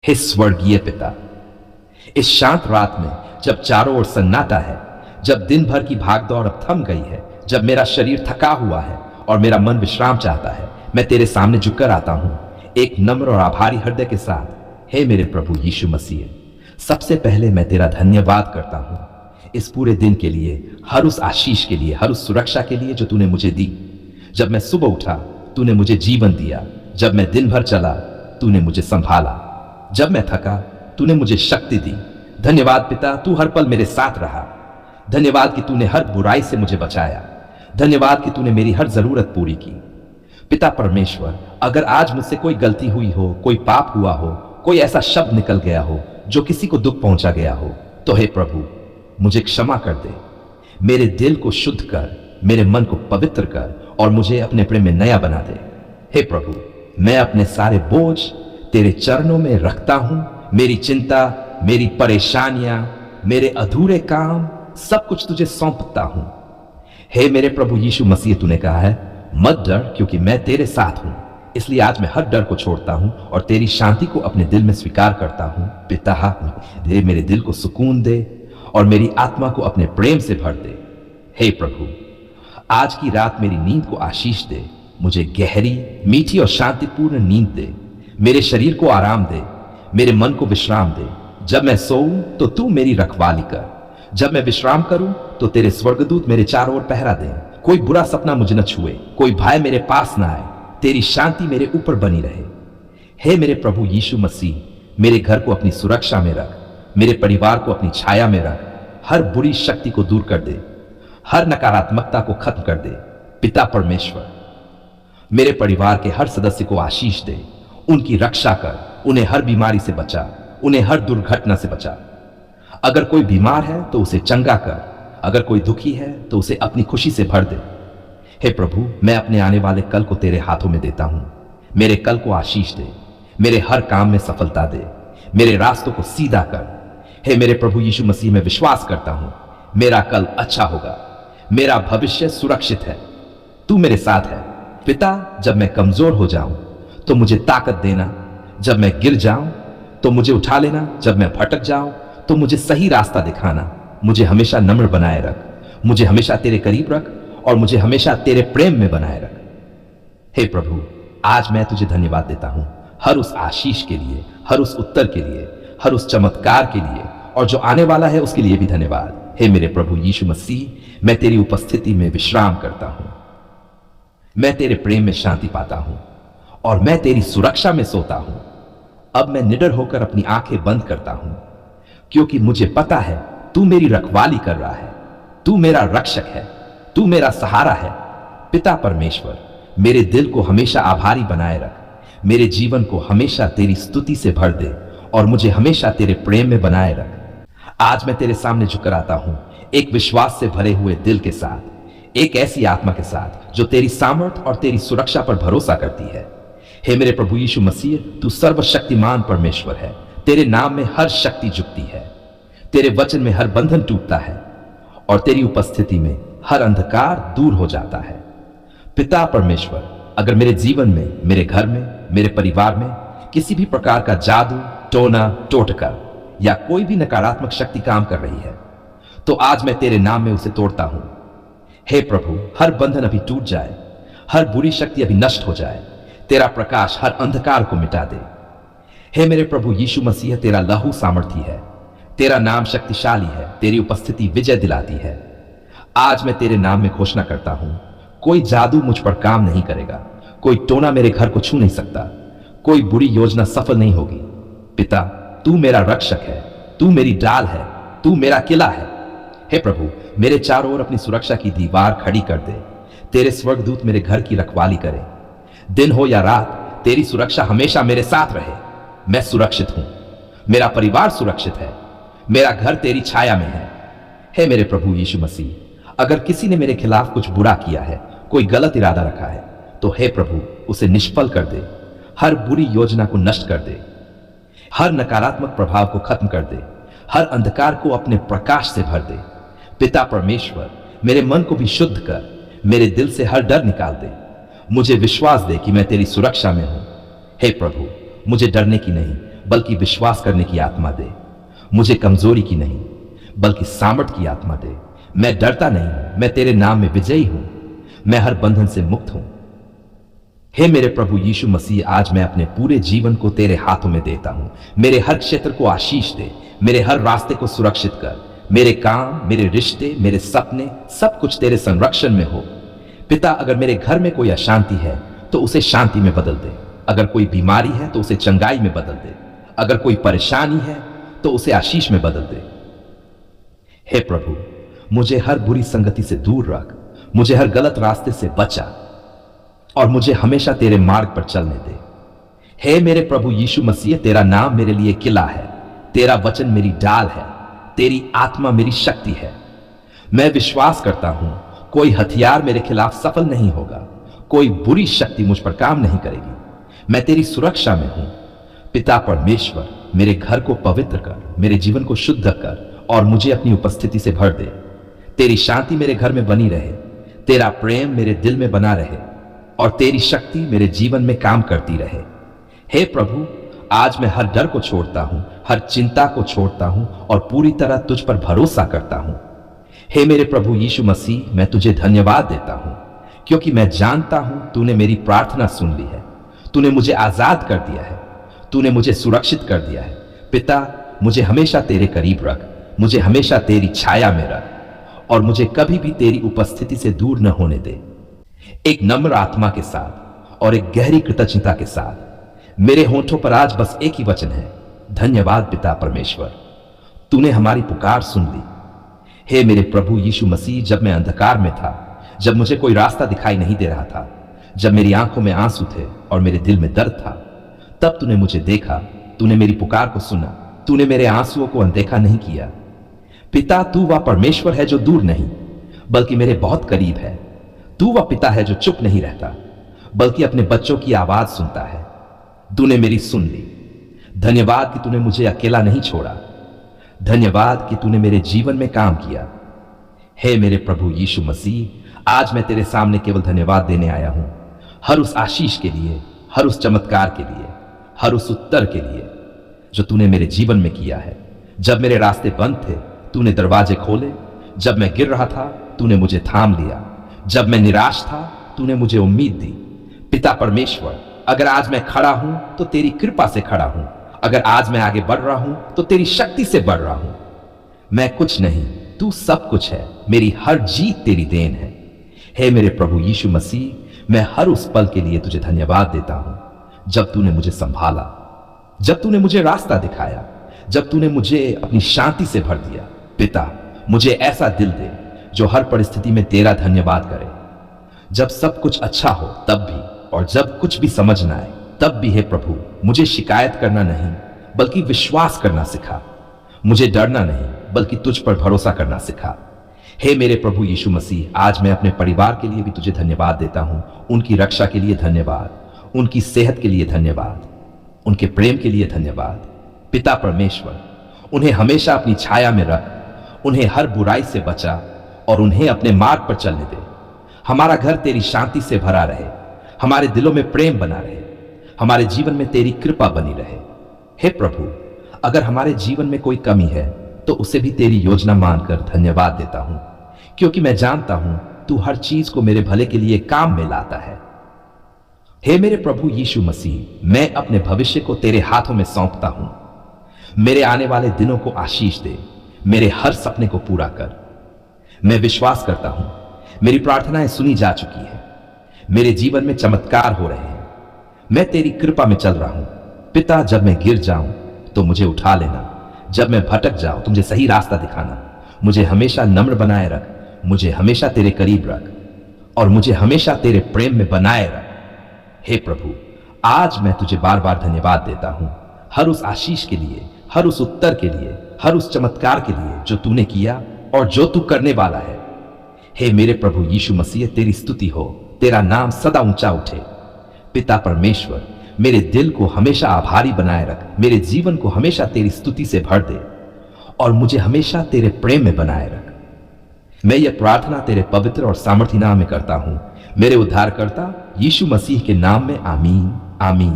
हे स्वर्गीय पिता, इस शांत रात में जब चारों ओर सन्नाटा है, जब दिन भर की भागदौड़ अब थम गई है, जब मेरा शरीर थका हुआ है और मेरा मन विश्राम चाहता है, मैं तेरे सामने झुककर आता हूं एक नम्र और आभारी हृदय के साथ। हे मेरे प्रभु यीशु मसीह, सबसे पहले मैं तेरा धन्यवाद करता हूं इस पूरे दिन के लिए, हर उस आशीष के लिए, हर उस सुरक्षा के लिए जो तूने मुझे दी। जब मैं सुबह उठा तूने मुझे जीवन दिया, जब मैं दिन भर चला तूने मुझे संभाला, जब मैं थका तूने मुझे शक्ति दी। धन्यवाद पिता, तू हर पल मेरे साथ रहा। धन्यवाद कि तूने हर बुराई से मुझे बचाया। धन्यवाद कि तूने मेरी हर जरूरत पूरी की। पिता परमेश्वर, अगर आज मुझसे कोई गलती हुई हो, कोई पाप हुआ हो, कोई ऐसा शब्द निकल गया हो जो किसी को दुख पहुंचा गया हो, तो हे प्रभु मुझे क्षमा कर दे। मेरे दिल को शुद्ध कर, मेरे मन को पवित्र कर और मुझे अपने प्रेम में नया बना दे। हे प्रभु, मैं अपने सारे बोझ तेरे चरणों में रखता हूं। मेरी चिंता, मेरी परेशानियां, मेरे अधूरे काम, सब कुछ तुझे सौंपता हूं। हे मेरे प्रभु यीशु मसीह, तूने कहा है मत डर क्योंकि मैं तेरे साथ हूं। इसलिए आज मैं हर डर को छोड़ता हूं और तेरी शांति को अपने दिल में स्वीकार करता हूं। पिता, दे मेरे दिल को सुकून दे और मेरी आत्मा को अपने प्रेम से भर दे। हे प्रभु, आज की रात मेरी नींद को आशीष दे। मुझे गहरी, मीठी और शांतिपूर्ण नींद दे। मेरे शरीर को आराम दे, मेरे मन को विश्राम दे। जब मैं सोऊं तो तू मेरी रखवाली कर, जब मैं विश्राम करूं तो तेरे स्वर्गदूत मेरे चारों ओर पहरा दें। कोई बुरा सपना मुझे न छुए, कोई भय मेरे पास न आए। तेरी शांति मेरे ऊपर बनी रहे। हे मेरे प्रभु यीशु मसीह, मेरे घर को अपनी सुरक्षा में रख, मेरे परिवार को अपनी छाया में रख। हर बुरी शक्ति को दूर कर दे, हर नकारात्मकता को खत्म कर दे। पिता परमेश्वर, मेरे परिवार के हर सदस्य को आशीष दे, उनकी रक्षा कर, उन्हें हर बीमारी से बचा, उन्हें हर दुर्घटना से बचा। अगर कोई बीमार है तो उसे चंगा कर, अगर कोई दुखी है तो उसे अपनी खुशी से भर दे। हे प्रभु, मैं अपने आने वाले कल को तेरे हाथों में देता हूं। मेरे कल को आशीष दे, मेरे हर काम में सफलता दे, मेरे रास्तों को सीधा कर। हे मेरे प्रभु यीशु मसीह, मैं विश्वास करता हूं मेरा कल अच्छा होगा, मेरा भविष्य सुरक्षित है। तू मेरे साथ है। पिता, जब मैं कमजोर हो जाऊं तो मुझे ताकत देना, जब मैं गिर जाऊं तो मुझे उठा लेना, जब मैं भटक जाऊं तो मुझे सही रास्ता दिखाना। मुझे हमेशा नम्र बनाए रख, मुझे हमेशा तेरे करीब रख और मुझे हमेशा तेरे प्रेम में बनाए रख। हे प्रभु, आज मैं तुझे धन्यवाद देता हूं हर उस आशीष के लिए, हर उस उत्तर के लिए, हर उस चमत्कार के लिए, और जो आने वाला है उसके लिए भी धन्यवाद। हे मेरे प्रभु यीशु मसीह, मैं तेरी उपस्थिति में विश्राम करता हूं, मैं तेरे प्रेम में शांति पाता हूं और मैं तेरी सुरक्षा में सोता हूं। अब मैं निडर होकर अपनी आंखें बंद करता हूं क्योंकि मुझे पता है तू मेरी रखवाली कर रहा है, तू मेरा रक्षक है, तू मेरा सहारा है। पिता परमेश्वर, मेरे दिल को हमेशा आभारी बनाए रख, मेरे जीवन को हमेशा तेरी स्तुति से भर दे और मुझे हमेशा तेरे प्रेम में बनाए रख। आज मैं तेरे सामने झुकर आता हूं एक विश्वास से भरे हुए दिल के साथ, एक ऐसी आत्मा के साथ जो तेरी सामर्थ और तेरी सुरक्षा पर भरोसा करती है। हे मेरे प्रभु यीशु मसीह, तू सर्वशक्तिमान परमेश्वर है। तेरे नाम में हर शक्ति झुकती है, तेरे वचन में हर बंधन टूटता है और तेरी उपस्थिति में हर अंधकार दूर हो जाता है। पिता परमेश्वर, अगर मेरे जीवन में, मेरे घर में, मेरे परिवार में किसी भी प्रकार का जादू, टोना, टोटका या कोई भी नकारात्मक शक्ति काम कर रही है तो आज मैं तेरे नाम में उसे तोड़ता हूं। हे प्रभु, हर बंधन अभी टूट जाए, हर बुरी शक्ति अभी नष्ट हो जाए। तेरा प्रकाश हर अंधकार को मिटा दे। हे मेरे प्रभु यीशु मसीह, तेरा लहू सामर्थी है, तेरा नाम शक्तिशाली है, तेरी उपस्थिति विजय दिलाती है। आज मैं तेरे नाम में घोषणा करता हूं, कोई जादू मुझ पर काम नहीं करेगा, कोई टोना मेरे घर को छू नहीं सकता, कोई बुरी योजना सफल नहीं होगी। पिता, तू मेरा रक्षक है, तू मेरी डाल है, तू मेरा किला है। हे प्रभु, मेरे चारों ओर अपनी सुरक्षा की दीवार खड़ी कर दे। तेरे स्वर्गदूत मेरे घर की रखवाली करें। दिन हो या रात, तेरी सुरक्षा हमेशा मेरे साथ रहे। मैं सुरक्षित हूं, मेरा परिवार सुरक्षित है, मेरा घर तेरी छाया में है। हे मेरे प्रभु यीशु मसीह, अगर किसी ने मेरे खिलाफ कुछ बुरा किया है, कोई गलत इरादा रखा है, तो हे प्रभु उसे निष्फल कर दे, हर बुरी योजना को नष्ट कर दे, हर नकारात्मक प्रभाव को खत्म कर दे, हर अंधकार को अपने प्रकाश से भर दे। पिता परमेश्वर, मेरे मन को भी शुद्ध कर, मेरे दिल से हर डर निकाल दे। मुझे विश्वास दे कि मैं तेरी सुरक्षा में हूं। हे प्रभु, मुझे डरने की नहीं बल्कि विश्वास करने की आत्मा दे। मुझे कमजोरी की नहीं, बल्कि सामर्थ की आत्मा दे। मैं डरता नहीं हूं, मैं तेरे नाम में विजयी हूं। मैं हर बंधन से मुक्त हूं। हे मेरे प्रभु यीशु मसीह, आज मैं अपने पूरे जीवन को तेरे हाथों में देता हूं। मेरे हर क्षेत्र को आशीष दे, मेरे हर रास्ते को सुरक्षित कर। मेरे काम, मेरे रिश्ते, मेरे सपने, सब कुछ तेरे संरक्षण में हो। पिता, अगर मेरे घर में कोई अशांति है तो उसे शांति में बदल दे। अगर कोई बीमारी है तो उसे चंगाई में बदल दे। अगर कोई परेशानी है तो उसे आशीष में बदल दे। हे प्रभु, मुझे हर बुरी संगति से दूर रख, मुझे हर गलत रास्ते से बचा और मुझे हमेशा तेरे मार्ग पर चलने दे। हे मेरे प्रभु यीशु मसीह, तेरा नाम मेरे लिए किला है, तेरा वचन मेरी ढाल है, तेरी आत्मा मेरी शक्ति है। मैं विश्वास करता हूं कोई हथियार मेरे खिलाफ सफल नहीं होगा, कोई बुरी शक्ति मुझ पर काम नहीं करेगी। मैं तेरी सुरक्षा में हूं। पिता परमेश्वर, मेरे घर को पवित्र कर, मेरे जीवन को शुद्ध कर और मुझे अपनी उपस्थिति से भर दे। तेरी शांति मेरे घर में बनी रहे, तेरा प्रेम मेरे दिल में बना रहे और तेरी शक्ति मेरे जीवन में काम करती रहे। हे प्रभु, आज मैं हर डर को छोड़ता हूं, हर चिंता को छोड़ता हूं और पूरी तरह तुझ पर भरोसा करता हूं। हे मेरे प्रभु यीशु मसीह, मैं तुझे धन्यवाद देता हूं क्योंकि मैं जानता हूं तूने मेरी प्रार्थना सुन ली है। तूने मुझे आजाद कर दिया है, तूने मुझे सुरक्षित कर दिया है। पिता, मुझे हमेशा तेरे करीब रख, मुझे हमेशा तेरी छाया में रख और मुझे कभी भी तेरी उपस्थिति से दूर न होने दे। एक नम्र आत्मा के साथ और एक गहरी कृतज्ञता के साथ मेरे होठों पर आज बस एक ही वचन है, धन्यवाद पिता परमेश्वर, तूने हमारी पुकार सुन ली। हे मेरे प्रभु यीशु मसीह, जब मैं अंधकार में था, जब मुझे कोई रास्ता दिखाई नहीं दे रहा था, जब मेरी आंखों में आंसू थे और मेरे दिल में दर्द था, तब तूने मुझे देखा, तूने मेरी पुकार को सुना, तूने मेरे आंसुओं को अनदेखा नहीं किया। पिता, तू वह परमेश्वर है जो दूर नहीं बल्कि मेरे बहुत करीब है। तू वह पिता है जो चुप नहीं रहता बल्कि अपने बच्चों की आवाज सुनता है। तूने मेरी सुन ली। धन्यवाद कि तूने मुझे अकेला नहीं छोड़ा। धन्यवाद कि तूने मेरे जीवन में काम किया। हे मेरे प्रभु यीशु मसीह, आज मैं तेरे सामने केवल धन्यवाद देने आया हूं, हर उस आशीष के लिए, हर उस चमत्कार के लिए, हर उस उत्तर के लिए जो तूने मेरे जीवन में किया है। जब मेरे रास्ते बंद थे, तूने दरवाजे खोले। जब मैं गिर रहा था, तूने मुझे थाम लिया। जब मैं निराश था, तूने मुझे उम्मीद दी। पिता परमेश्वर, अगर आज मैं खड़ा हूं तो तेरी कृपा से खड़ा हूं। अगर आज मैं आगे बढ़ रहा हूं तो तेरी शक्ति से बढ़ रहा हूं। मैं कुछ नहीं, तू सब कुछ है। मेरी हर जीत तेरी देन है। हे मेरे प्रभु यीशु मसीह, मैं हर उस पल के लिए तुझे धन्यवाद देता हूं जब तूने मुझे संभाला, जब तूने मुझे रास्ता दिखाया, जब तूने मुझे अपनी शांति से भर दिया। पिता, मुझे ऐसा दिल दे जो हर परिस्थिति में तेरा धन्यवाद करे। जब सब कुछ अच्छा हो तब भी, और जब कुछ भी समझ ना आए तब भी। हे प्रभु, मुझे शिकायत करना नहीं बल्कि विश्वास करना सिखा। मुझे डरना नहीं बल्कि तुझ पर भरोसा करना सिखा। हे मेरे प्रभु यीशु मसीह, आज मैं अपने परिवार के लिए भी तुझे धन्यवाद देता हूं। उनकी रक्षा के लिए धन्यवाद, उनकी सेहत के लिए धन्यवाद, उनके प्रेम के लिए धन्यवाद। पिता परमेश्वर, उन्हें हमेशा अपनी छाया में रख, उन्हें हर बुराई से बचा और उन्हें अपने मार्ग पर चलने दे। हमारा घर तेरी शांति से भरा रहे, हमारे दिलों में प्रेम बना रहे, हमारे जीवन में तेरी कृपा बनी रहे। हे प्रभु, अगर हमारे जीवन में कोई कमी है तो उसे भी तेरी योजना मानकर धन्यवाद देता हूं, क्योंकि मैं जानता हूं तू हर चीज को मेरे भले के लिए काम में लाता है। हे मेरे प्रभु यीशु मसीह, मैं अपने भविष्य को तेरे हाथों में सौंपता हूं। मेरे आने वाले दिनों को आशीष दे, मेरे हर सपने को पूरा कर। मैं विश्वास करता हूं मेरी प्रार्थनाएं सुनी जा चुकी है, मेरे जीवन में चमत्कार हो रहे हैं। मैं तेरी कृपा में चल रहा हूं। पिता, जब मैं गिर जाऊं तो मुझे उठा लेना, जब मैं भटक जाऊं तो मुझे सही रास्ता दिखाना। मुझे हमेशा नम्र बनाए रख, मुझे हमेशा तेरे करीब रख और मुझे हमेशा तेरे प्रेम में बनाए रख। हे प्रभु, आज मैं तुझे बार बार धन्यवाद देता हूं, हर उस आशीष के लिए, हर उस उत्तर के लिए, हर उस चमत्कार के लिए जो तूने किया और जो तू करने वाला है। हे मेरे प्रभु यीशु मसीह, तेरी स्तुति हो, तेरा नाम सदा ऊंचा उठे। पिता परमेश्वर, मेरे दिल को हमेशा आभारी बनाए रख, मेरे जीवन को हमेशा तेरी स्तुति से भर दे और मुझे हमेशा तेरे प्रेम में बनाए रख। मैं यह प्रार्थना तेरे पवित्र और सामर्थी नाम में करता हूं, मेरे उद्धारकर्ता यीशु मसीह के नाम में। आमीन, आमीन।